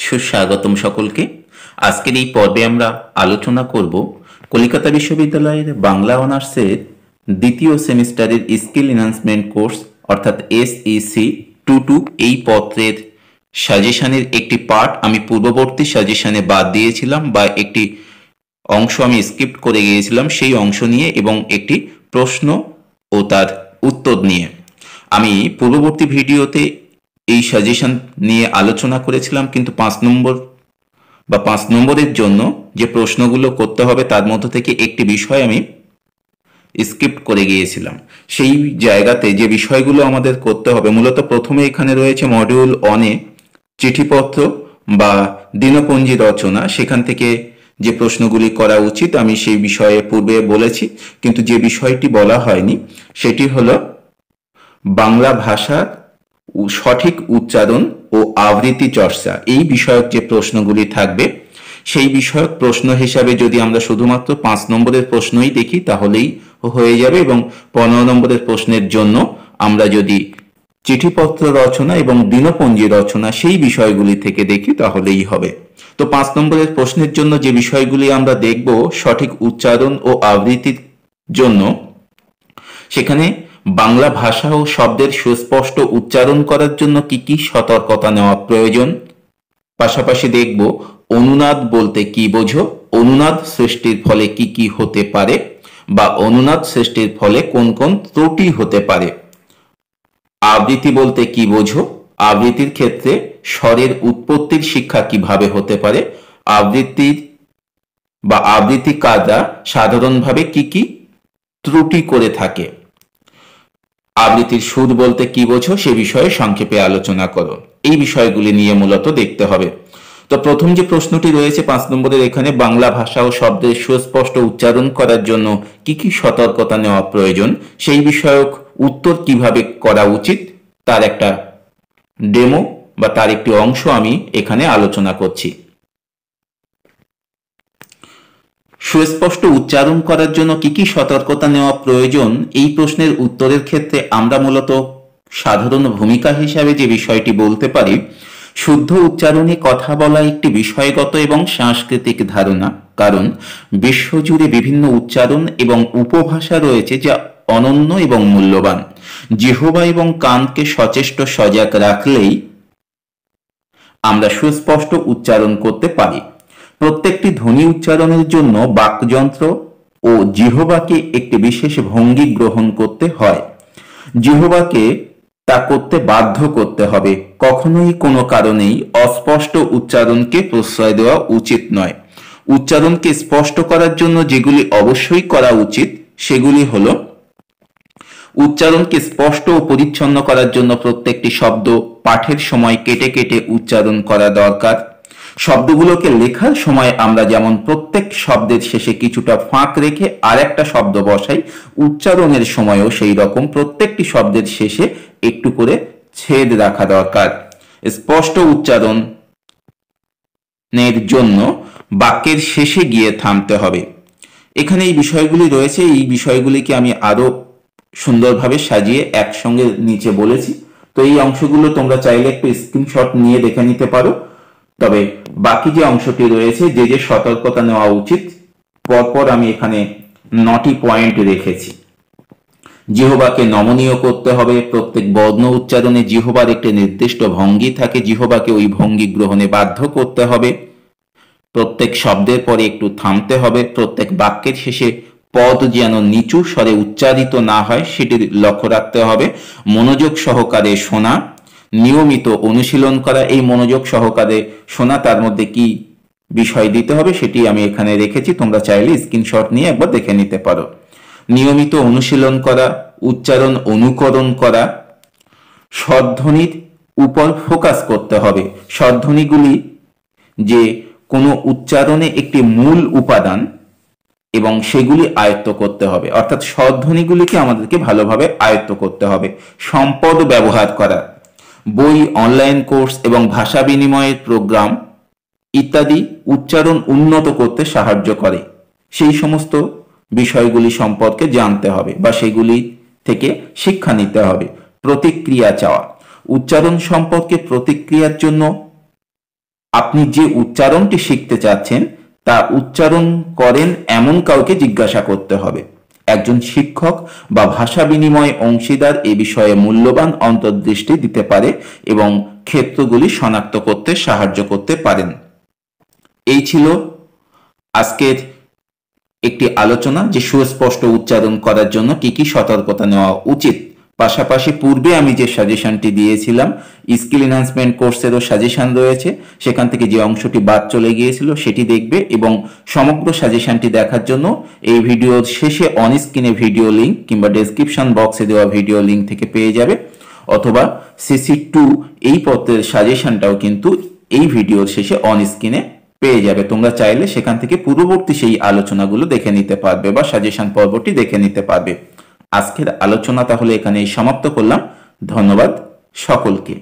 সুস্বাগতম সকলকে। আজকের এই পর্বে আমরা আলোচনা করব কলকাতা বিশ্ববিদ্যালয়ের বাংলা অনার্সের দ্বিতীয় সেমিস্টারের স্কিল এনহান্সমেন্ট কোর্স অর্থাৎ SEC 22 এই পত্রের সাজেশনের একটি পার্ট আমি পূর্ববর্তী সাজেশনে বাদ দিয়েছিলাম বা একটি অংশ আমি স্কিপ করে গিয়েছিলাম, সেই অংশ নিয়ে এবং একটি প্রশ্ন ও তার উত্তর নিয়ে। আমি পূর্ববর্তী ভিডিওতে এই সাজেশন নিয়ে আলোচনা করেছিলাম, কিন্তু 5 নম্বরের জন্য যে প্রশ্নগুলো করতে হবে তার মধ্য থেকে একটি বিষয় আমি স্কিপ করে গিয়েছিলাম। সেই জায়গাতে যে বিষয়গুলো আমাদের করতে হবে, মূলত প্রথমে এখানে রয়েছে মডিউল 1-এ চিঠিপত্র বা দিনপঞ্জি রচনা। সেখান থেকে যে প্রশ্নগুলি করা উচিত আমি সেই বিষয়ে পূর্বে বলেছি, কিন্তু যে বিষয়টি বলা হয়নি সেটি হলো বাংলা ভাষার সঠিক উচ্চারণ ও আবৃত্তি চর্চা। এই বিষয়ক যে প্রশ্নগুলি থাকবে সেই বিষয়ক প্রশ্ন হিসাবে যদি আমরা শুধুমাত্র 5 নম্বরের প্রশ্নই দেখি তাহলেই হয়ে যাবে, এবং 15 নম্বরের প্রশ্নের জন্য আমরা যদি চিঠিপত্র রচনা এবং দিনপঞ্জি রচনা সেই বিষয়গুলি থেকে দেখি তাহলেই হবে। তো 5 নম্বরের প্রশ্নের জন্য যে বিষয়গুলি আমরা দেখব সঠিক উচ্চারণ ও আবৃত্তির জন্য, সেখানে বাংলা ভাষা ও শব্দের সুস্পষ্ট উচ্চারণ করার জন্য কি কি সতর্কতা নেওয়া প্রয়োজন। পাশাপাশি দেখব অনুনাদ বলতে কি বোঝো, অনুনাদ সৃষ্টির ফলে কি কি হতে পারে বা অনুনাদ সৃষ্টির ফলে কোন কোন ত্রুটি হতে পারে। আবৃত্তি বলতে কি বোঝো, আবৃত্তির ক্ষেত্রে স্বরের উৎপত্তির শিক্ষা কিভাবে হতে পারে, আবৃত্তিকাররা সাধারণভাবে কি কি ত্রুটি করে থাকে। আবৃত্তির সুর বলতে কি বোঝো সে বিষয়ে সংক্ষেপে আলোচনা করো। এই বিষয়গুলি নিয়ে মূলত দেখতে হবে। তো প্রথম যে প্রশ্নটি রয়েছে 5 নম্বরের, এখানে বাংলা ভাষা ও শব্দের সুস্পষ্ট উচ্চারণ করার জন্য কি কি সতর্কতা নেওয়া প্রয়োজন, সেই বিষয়ক উত্তর কিভাবে করা উচিত তার একটা ডেমো বা তার একটি অংশ আমি এখানে আলোচনা করছি। সুস্পষ্ট উচ্চারণ করার জন্য কি কি সতর্কতা নেওয়া প্রয়োজন, এই প্রশ্নের উত্তরের ক্ষেত্রে আমরা মূলত সাধারণ ভূমিকা হিসাবে যে বিষয়টি বলতে পারি, শুদ্ধ উচ্চারণে কথা বলা একটি বিষয়গত এবং সাংস্কৃতিক ধারণা, কারণ বিশ্বজুড়ে বিভিন্ন উচ্চারণ এবং উপভাষা রয়েছে যা অনন্য এবং মূল্যবান। জিহ্বা এবং কানকে সচেষ্ট সজাগ রাখলেই আমরা সুস্পষ্ট উচ্চারণ করতে পারি। প্রত্যেকটি ধ্বনি উচ্চারণের জন্য বাকযন্ত্র ও জিহ্বাকে একটি বিশেষ ভঙ্গি গ্রহণ করতে হয়। জিহ্বাকে তা করতে বাধ্য করতে হবে। কখনোই কোনো কারণেই অস্পষ্ট উচ্চারণকে প্রশ্রয় দেওয়া উচিত নয়। উচ্চারণকে স্পষ্ট করার জন্য যেগুলি অবশ্যই করা উচিত সেগুলি হলো, উচ্চারণকে স্পষ্ট ও পরিচ্ছন্ন করার জন্য প্রত্যেকটি শব্দ পাঠের সময় কেটে কেটে উচ্চারণ করা দরকার। শব্দগুলোকে লেখার সময় আমরা যেমন প্রত্যেক শব্দের শেষে কিছুটা ফাঁক রেখে আর একটা শব্দ বসাই, উচ্চারণের সময়ও সেই রকম প্রত্যেকটি শব্দের শেষে একটু করে ছেদ রাখা দরকার। স্পষ্ট উচ্চারণের জন্য বাক্যের শেষে গিয়ে থামতে হবে। এখানে এই বিষয়গুলি রয়েছে, এই বিষয়গুলিকে আমি আরো সুন্দরভাবে সাজিয়ে একসঙ্গে নিচে বলেছি। তো এই অংশগুলো তোমরা চাইলে একটু স্ক্রিনশট নিয়ে দেখে নিতে পারো। তবে বাকি যে অংশটি রয়েছে, যে যে সতর্কতা নেওয়া উচিত, পরপর আমি এখানে 9টি পয়েন্ট রেখেছি। জিহ্বাকে নমনীয় করতে হবে। প্রত্যেক বর্ণ উচ্চারণে জিহ্বার একটি নির্দিষ্ট ভঙ্গি থাকে, জিহ্বাকে ওই ভঙ্গি গ্রহণে বাধ্য করতে হবে। প্রত্যেক শব্দের পরে একটু থামতে হবে। প্রত্যেক বাক্যের শেষে পদ যেন নিচু স্বরে উচ্চারিত না হয় সেটি লক্ষ্য রাখতে হবে। মনোযোগ সহকারে শোনা, নিয়মিত অনুশীলন করা। এই মনোযোগ সহকারে শোনা, তার মধ্যে কি বিষয় দিতে হবে সেটি আমি এখানে রেখেছি, তোমরা চাইলে স্ক্রিনশট নিয়ে একবার দেখে নিতে পারো। নিয়মিত অনুশীলন করা, উচ্চারণ অনুকরণ করা, স্বরধ্বনির উপর ফোকাস করতে হবে। স্বরধ্বনিগুলি যে কোনো উচ্চারণে একটি মূল উপাদান এবং সেগুলি আয়ত্ত করতে হবে, অর্থাৎ স্বরধ্বনিগুলিকে আমাদেরকে ভালোভাবে আয়ত্ত করতে হবে। সম্পদ ব্যবহার করা, বই, অনলাইন কোর্স এবং ভাষা বিনিময়ের প্রোগ্রাম ইত্যাদি উচ্চারণ উন্নত করতে সাহায্য করে। সেই সমস্ত বিষয়গুলি সম্পর্কে জানতে হবে বা সেগুলি থেকে শিক্ষা নিতে হবে। প্রতিক্রিয়া চাওয়া, উচ্চারণ সম্পর্কে প্রতিক্রিয়ার জন্য আপনি যে উচ্চারণটি শিখতে চাচ্ছেন তা উচ্চারণ করেন এমন কাউকে জিজ্ঞাসা করতে হবে। একজন শিক্ষক বা ভাষা বিনিময় অংশীদার এ বিষয়ে মূল্যবান অন্তর্দৃষ্টি দিতে পারে এবং ক্ষেত্রগুলি শনাক্ত করতে সাহায্য করতে পারেন। এই ছিল আজকের একটি আলোচনা যে সুস্পষ্ট উচ্চারণ করার জন্য কি কি সতর্কতা নেওয়া উচিত। পাশাপাশি পূর্বে আমি যে সাজেশনটি দিয়েছিলাম স্কিল এনহান্সমেন্ট কোর্সেরও সাজেশন রয়েছে, সেখান থেকে যে অংশটি বাদ চলে গিয়েছিল সেটি দেখবে এবং সমগ্র সাজেশনটি দেখার জন্য এই ভিডিওর শেষে অন স্ক্রিনে ভিডিও লিঙ্ক কিংবা ডেসক্রিপশন বক্সে দেওয়া ভিডিও লিঙ্ক থেকে পেয়ে যাবে, অথবা CC2 এই পত্রের সাজেশনটাও কিন্তু এই ভিডিওর শেষে অন স্ক্রিনে পেয়ে যাবে। তোমরা চাইলে সেখান থেকে পূর্ববর্তী সেই আলোচনাগুলো দেখে নিতে পারবে বা সাজেশন পর্বটি দেখে নিতে পারবে। আজকের আলোচনা তাহলে এখানেই সমাপ্ত করলাম। ধন্যবাদ সকলকে।